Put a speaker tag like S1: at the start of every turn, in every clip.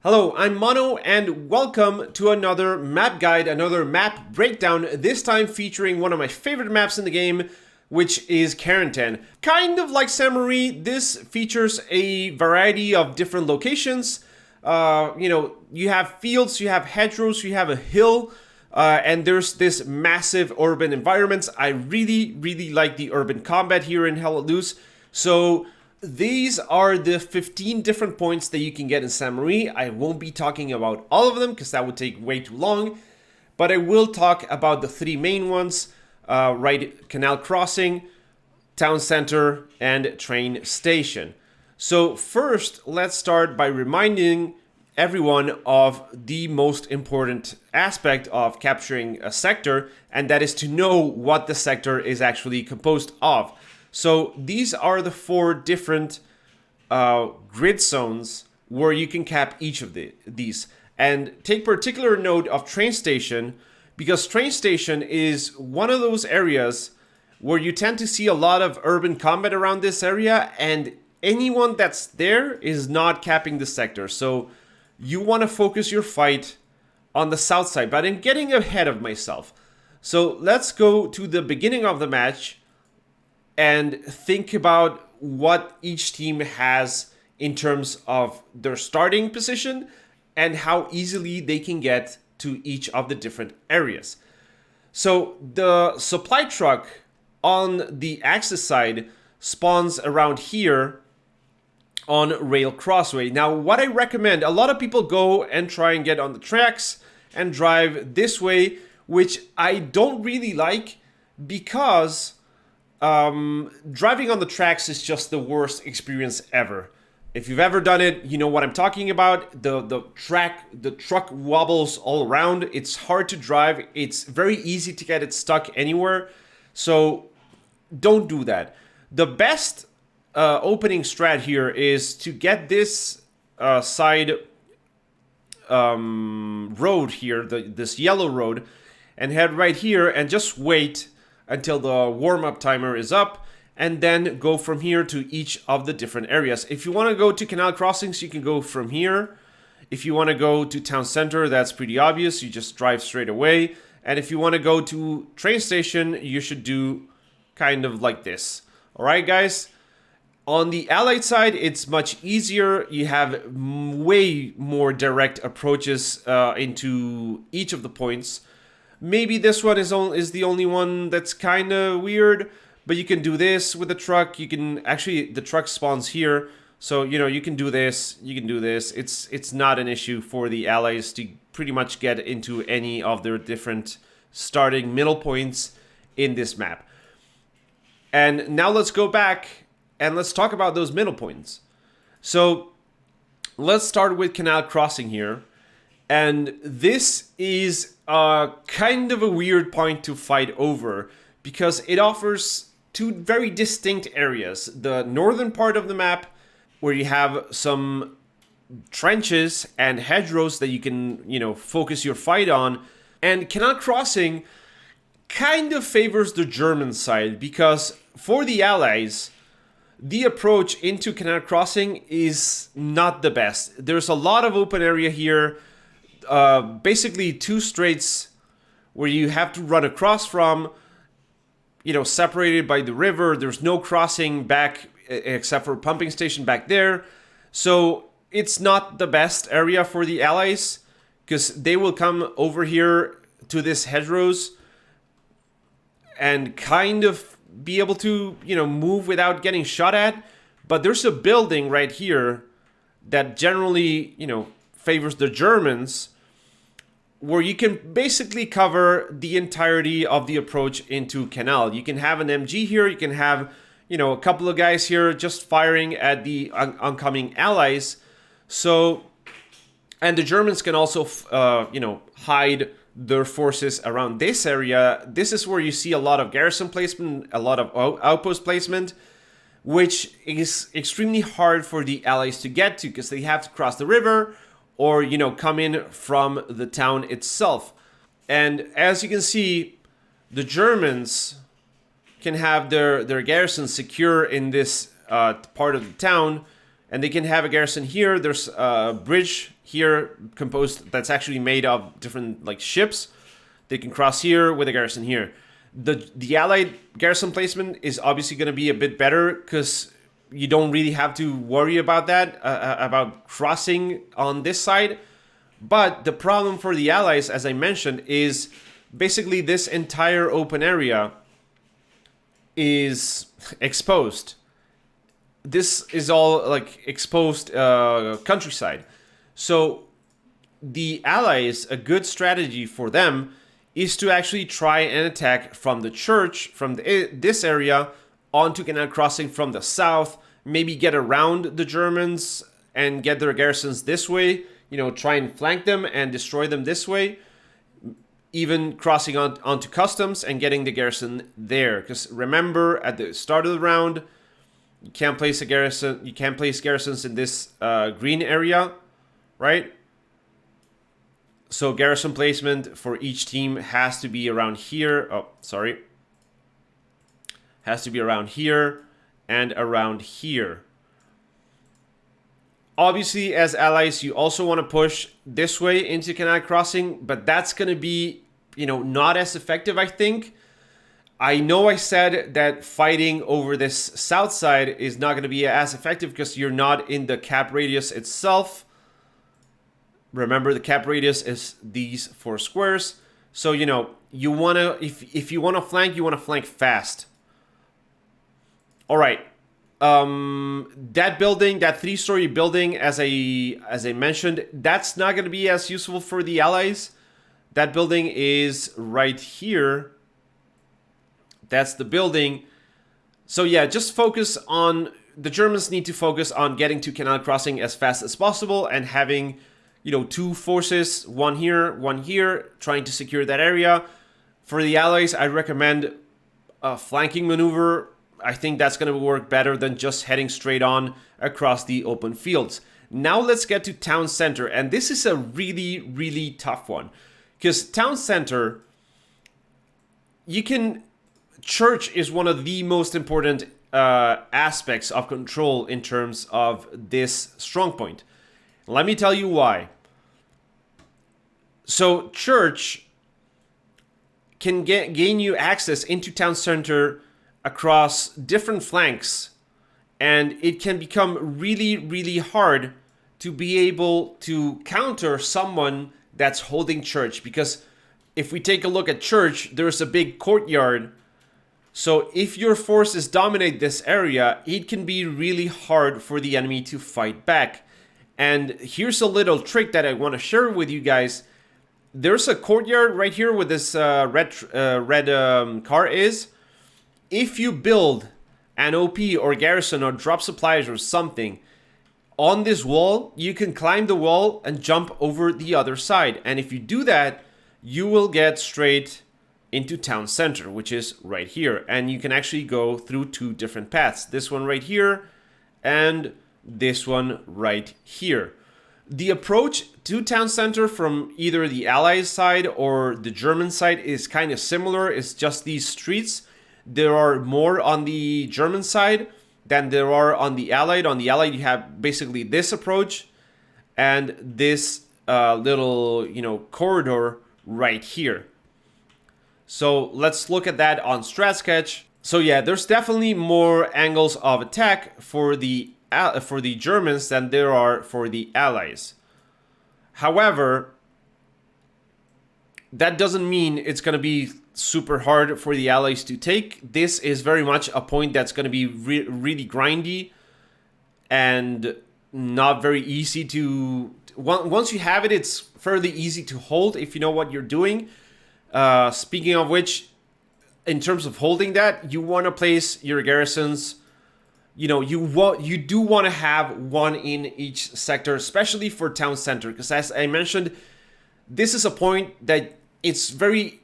S1: Hello, I'm Mono and welcome to another map guide, another map breakdown, this time featuring one of my favorite maps in the game, which is Carentan. Kind of like Saint-Marie, this features a variety of different locations. You have fields, you have hedgerows, you have a hill, and there's this massive urban environments. I really like the urban combat here in Hell Let Loose. So these are the 15 different points that you can get in Saint-Marie. I won't be talking about all of them because that would take way too long, but I will talk about the three main ones, Canal Crossing, Town Center, and Train Station. So first, let's start by reminding everyone of the most important aspect of capturing a sector, and that is to know what the sector is actually composed of. So these are the four different grid zones where you can cap each of these. And take particular note of Train Station, because Train Station is one of those areas where you tend to see a lot of urban combat around this area, and anyone that's there is not capping the sector. So you want to focus your fight on the south side, but I'm getting ahead of myself. So let's go to the beginning of the match and think about what each team has in terms of their starting position and how easily they can get to each of the different areas. So the supply truck on the Axis side spawns around here on Rail Crossway. Now, what I recommend, a lot of people go and try and get on the tracks and drive this way, which I don't really like because driving on the tracks is just the worst experience ever. If you've ever done it, you know what I'm talking about. The truck wobbles all around. It's hard to drive. It's very easy to get it stuck anywhere. So don't do that. The best opening strat here is to get this side road here, this yellow road, and head right here and just wait until the warm-up timer is up, and then go from here to each of the different areas. If you want to go to Canal Crossings, you can go from here. If you want to go to Town Center, that's pretty obvious. You just drive straight away. And if you want to go to Train Station, you should do kind of like this. All right, guys? On the Allied side, it's much easier. You have way more direct approaches into each of the points. Maybe this one is the only one that's kind of weird, but you can do this with the truck. You can actually, the truck spawns here, so you can do this. You can do this. It's not an issue for the allies to pretty much get into any of their different starting middle points in this map. And now let's go back and let's talk about those middle points. So let's start with Canal Crossing here. And this is kind of a weird point to fight over because it offers two very distinct areas. The northern part of the map, where you have some trenches and hedgerows that you can, focus your fight on. And Canal Crossing kind of favors the German side because for the Allies, the approach into Canal Crossing is not the best. There's a lot of open area here. Basically two straits where you have to run across from, separated by the river. There's no crossing back except for a pumping station back there. So it's not the best area for the Allies because they will come over here to this hedgerows and kind of be able to, move without getting shot at. But there's a building right here that generally, favors the Germans, where you can basically cover the entirety of the approach into Canal. You can have an MG here, you can have, a couple of guys here just firing at the oncoming allies. So, and the Germans can also, hide their forces around this area. This is where you see a lot of garrison placement, a lot of outpost placement, which is extremely hard for the allies to get to because they have to cross the river or, come in from the town itself. And as you can see, the Germans can have their garrison secure in this part of the town, and they can have a garrison here. There's a bridge here composed that's actually made of different like ships. They can cross here with a garrison here. The allied garrison placement is obviously going to be a bit better because you don't really have to worry about that, about crossing on this side. But the problem for the allies, as I mentioned, is basically this entire open area is exposed. This is all like exposed countryside. So the allies, a good strategy for them is to actually try and attack from the church, from this area, onto Canal Crossing from the south, maybe get around the Germans and get their garrisons this way, you know, try and flank them and destroy them this way, even crossing onto customs and getting the garrison there. Because remember, at the start of the round, you can't place a garrison, you can't place garrisons in this green area, right? So garrison placement for each team has to be around here. Oh, sorry. Has to be around here and around here. Obviously, as allies, you also want to push this way into Canal Crossing, but that's going to be, you know, not as effective, I think. I know I said that fighting over this south side is not going to be as effective because you're not in the cap radius itself. Remember, the cap radius is these 4 squares. So, you know, you want to, if you want to flank, you want to flank fast. All right. That building, that 3-story building, as I mentioned, that's not going to be as useful for the allies. That building is right here. That's the building. So yeah, just focus on, the Germans need to focus on getting to Canal Crossing as fast as possible and having, you know, 2 forces, one here, trying to secure that area. For the allies, I recommend a flanking maneuver. I think that's going to work better than just heading straight on across the open fields. Now let's get to town center, and this is a really, really tough one. Because town center, church is one of the most important aspects of control in terms of this strongpoint. Let me tell you why. So church can gain you access into town center across different flanks, and it can become really, really hard to be able to counter someone that's holding church. Because if we take a look at church, there's a big courtyard. So if your forces dominate this area, it can be really hard for the enemy to fight back. And here's a little trick that I want to share with you guys. There's a courtyard right here where this red car is. If you build an OP or garrison or drop supplies or something on this wall, you can climb the wall and jump over the other side. And if you do that, you will get straight into town center, which is right here. And you can actually go through 2 different paths. This one right here and this one right here. The approach to town center from either the Allies side or the German side is kind of similar. It's just these streets. There are more on the German side than there are on the Allied. On the Allied, you have basically this approach and this little, you know, corridor right here. So let's look at that on Strat Sketch. So yeah, there's definitely more angles of attack for the Germans than there are for the Allies. However, that doesn't mean it's going to be super hard for the Allies to take. This is very much a point that's going to be really grindy and not very easy to... Once you have it, it's fairly easy to hold if you know what you're doing. Speaking of which, in terms of holding that, you want to place your garrisons, you know, you do want to have one in each sector, especially for town center, because as I mentioned, this is a point that it's very...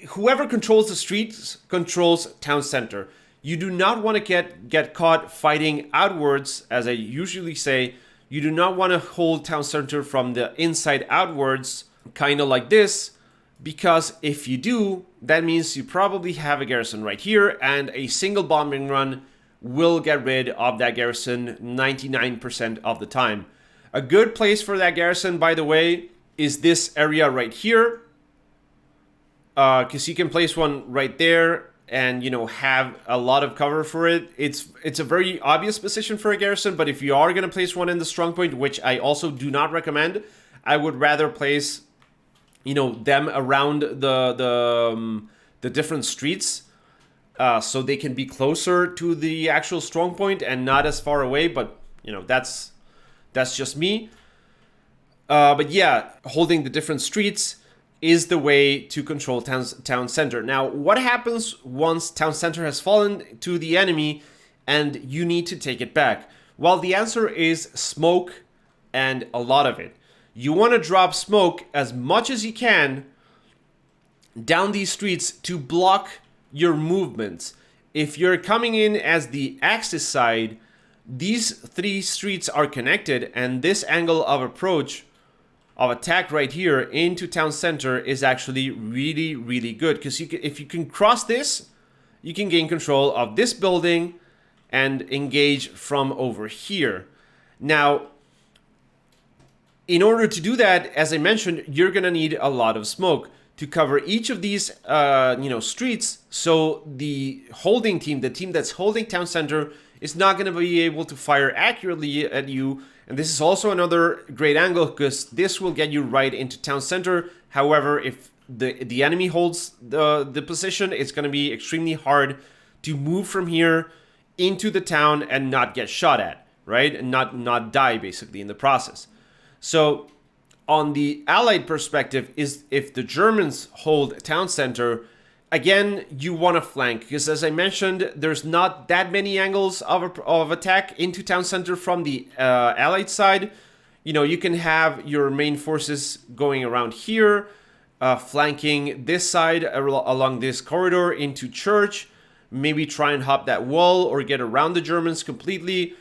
S1: Whoever controls the streets controls town center. You do not want to get caught fighting outwards, as I usually say. You do not want to hold town center from the inside outwards, kind of like this, because if you do, that means you probably have a garrison right here, and a single bombing run will get rid of that garrison 99% of the time. A good place for that garrison, by the way, is this area right here, because you can place one right there and, you know, have a lot of cover for it. It's a very obvious position for a garrison, but if you are going to place one in the strong point, which I also do not recommend, I would rather place, you know, them around the different streets, so they can be closer to the actual strong point and not as far away. But, you know, that's just me. But yeah, holding the different streets is the way to control town center. Now, what happens once town center has fallen to the enemy and you need to take it back? Well, the answer is smoke, and a lot of it. You want to drop smoke as much as you can down these streets to block your movements. If you're coming in as the Axis side, these three streets are connected, and this angle of approach of attack right here into town center is actually really, really good, because if you can cross this, you can gain control of this building and engage from over here. Now, in order to do that, as I mentioned, you're gonna need a lot of smoke to cover each of these streets, so the holding team, the team that's holding town center, is not going to be able to fire accurately at you. And this is also another great angle, because this will get you right into town center. However, if the enemy holds the position, it's going to be extremely hard to move from here into the town and not get shot at, right? And not die, basically, in the process. So on the Allied perspective, is if the Germans hold town center, again, you want to flank, because as I mentioned, there's not that many angles of attack into town center from the Allied side. You know, you can have your main forces going around here, flanking this side along this corridor into church, maybe try and hop that wall or get around the Germans completely.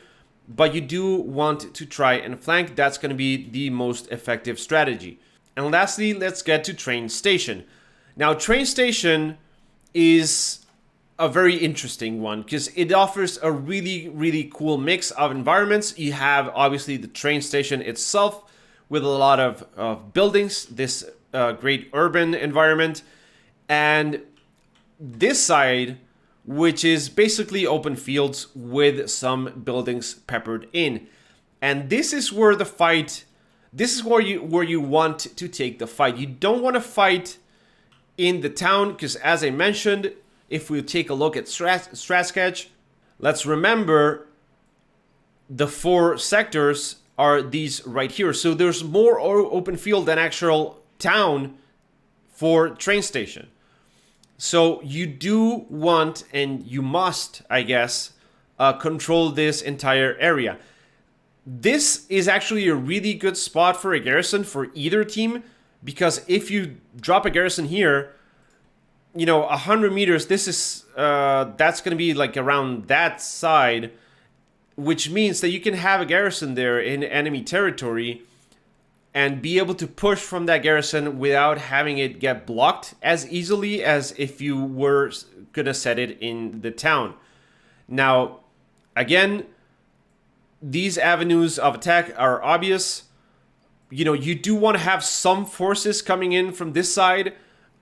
S1: But you do want to try and flank. That's going to be the most effective strategy. And lastly, let's get to train station. Now, train station is a very interesting one, because it offers a really, really cool mix of environments. You have, obviously, the train station itself with a lot of buildings, this great urban environment. And this side, which is basically open fields with some buildings peppered in. And this is where the fight, this is where you want to take the fight. You don't want to fight in the town, because as I mentioned, if we take a look at strat sketch, let's remember the 4 sectors are these right here. So there's more open field than actual town for train station. So you do want, and you must, I guess, control this entire area. This is actually a really good spot for a garrison for either team, because if you drop a garrison here, you know, 100 meters, this is, that's going to be like around that side, which means that you can have a garrison there in enemy territory and be able to push from that garrison without having it get blocked as easily as if you were gonna set it in the town. Now, again, these avenues of attack are obvious. You know, you do want to have some forces coming in from this side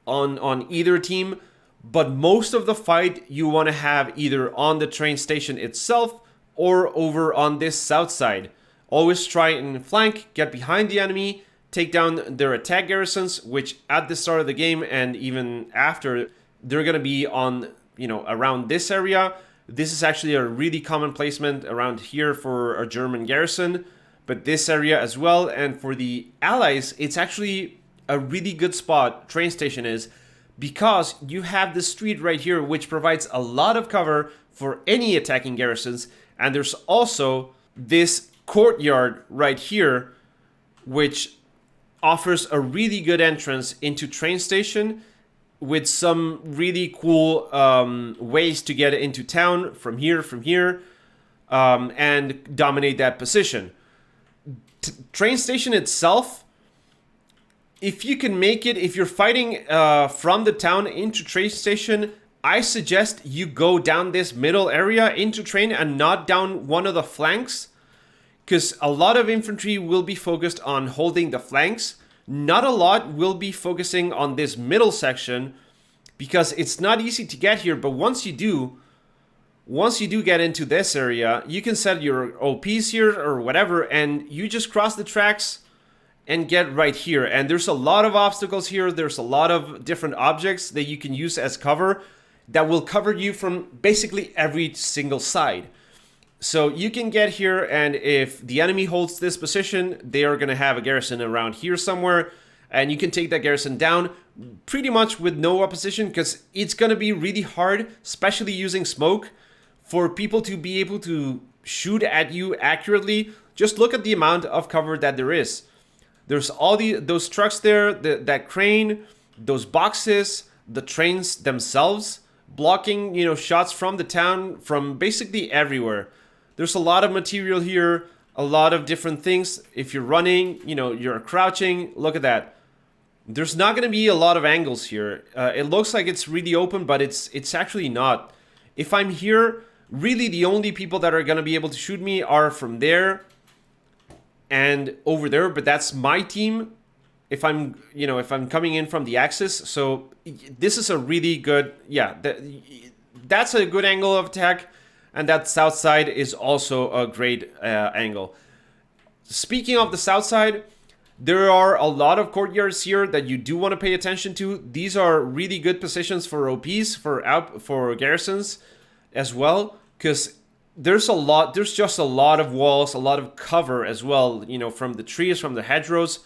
S1: on either team, but most of the fight you want to have either on the train station itself or over on this south side. Always try and flank, get behind the enemy, take down their attack garrisons, which at the start of the game and even after, they're going to be on, you know, around this area. This is actually a really common placement around here for a German garrison, but this area as well. And for the Allies, it's actually a really good spot, train station is, because you have the street right here, which provides a lot of cover for any attacking garrisons. And there's also this courtyard right here, which offers a really good entrance into train station with some really cool ways to get into town from here, and dominate that position. Train station itself, if you can make it, if you're fighting from the town into train station, I suggest you go down this middle area into train and not down one of the flanks, because a lot of infantry will be focused on holding the flanks. Not a lot will be focusing on this middle section, because it's not easy to get here. But once you do get into this area, you can set your OPs here or whatever, and you just cross the tracks and get right here. And there's a lot of obstacles here. There's a lot of different objects that you can use as cover that will cover you from basically every single side. So you can get here, and if the enemy holds this position, they are going to have a garrison around here somewhere, and you can take that garrison down pretty much with no opposition, because it's going to be really hard, especially using smoke, for people to be able to shoot at you accurately. Just look at the amount of cover that there is. There's all those trucks there, that crane, those boxes, the trains themselves, blocking, shots from the town, from basically everywhere. There's a lot of material here, a lot of different things. If you're running, you're crouching, look at that. There's not going to be a lot of angles here. It looks like it's really open, but it's actually not. If I'm here, really the only people that are going to be able to shoot me are from there and over there, but that's my team. If I'm coming in from the axis. So this is a really good, that's a good angle of attack. And that south side is also a great angle. Speaking of the south side, there are a lot of courtyards here that you do want to pay attention to. These are really good positions for OPs, for garrisons as well, because there's just a lot of walls, a lot of cover as well, from the trees, from the hedgerows.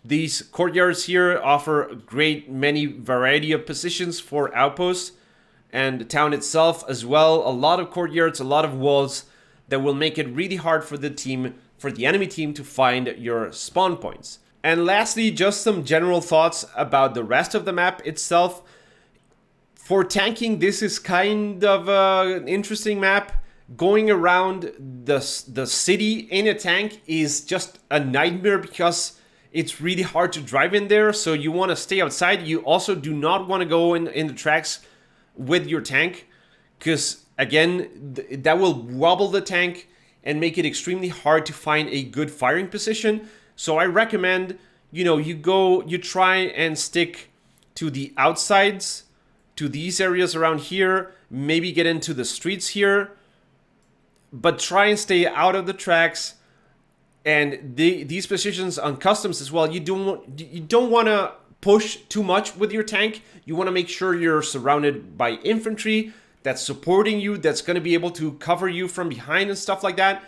S1: These courtyards here offer a great many variety of positions for outposts. And the town itself as well, a lot of courtyards, a lot of walls that will make it really hard for the enemy team to find your spawn points. And lastly, just some general thoughts about the rest of the map itself. For tanking, this is kind of an interesting map. Going around the city in a tank is just a nightmare, because it's really hard to drive in there. So you want to stay outside. You also do not want to go in the tracks with your tank, because again, that will wobble the tank and make it extremely hard to find a good firing position. So I recommend, you try and stick to the outsides, to these areas around here, maybe get into the streets here, but try and stay out of the tracks. And these positions on customs as well, you don't want to push too much with your tank. You want to make sure you're surrounded by infantry that's supporting you, that's going to be able to cover you from behind and stuff like that.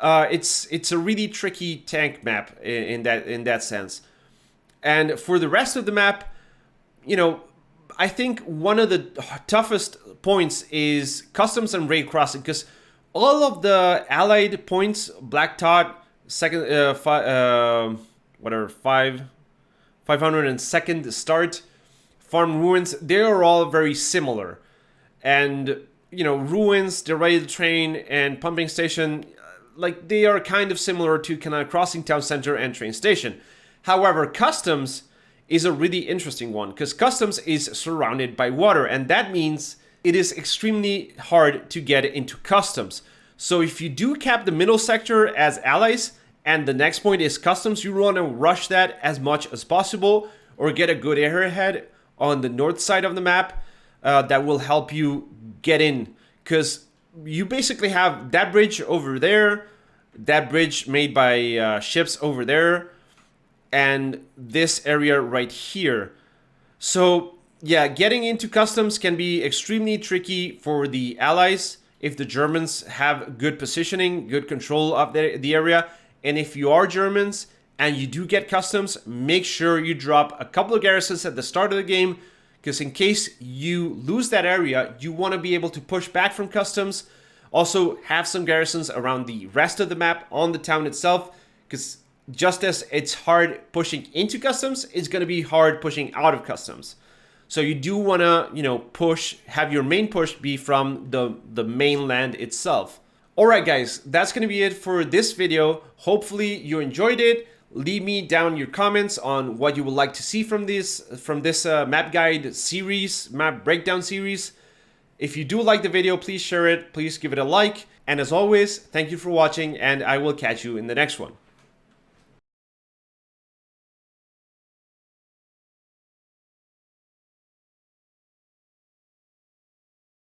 S1: It's a really tricky tank map in that sense. And for the rest of the map, I think one of the toughest points is customs and raid crossing, because all of the allied points, Black Tot, 502nd start, farm ruins, they are all very similar. And ruins, the rail train, and pumping station, they are kind of similar to Canal Crossing town center and train station. However, customs is a really interesting one, because customs is surrounded by water, and that means it is extremely hard to get into customs. So if you do cap the middle sector as allies, and the next point is customs, you want to rush that as much as possible, or get a good arrowhead on the north side of the map that will help you get in. Because you basically have that bridge over there, that bridge made by ships over there, and this area right here. So yeah, getting into customs can be extremely tricky for the allies if the Germans have good positioning, good control of the area. And if you are Germans and you do get customs, make sure you drop a couple of garrisons at the start of the game, because in case you lose that area, you want to be able to push back from customs. Also have some garrisons around the rest of the map on the town itself, because just as it's hard pushing into customs, it's going to be hard pushing out of customs. So you do want to, have your main push be from the mainland itself. Alright guys, that's going to be it for this video. Hopefully you enjoyed it. Leave me down your comments on what you would like to see from this map guide series, map breakdown series. If you do like the video, please share it, please give it a like. And as always, thank you for watching, and I will catch you in the next one.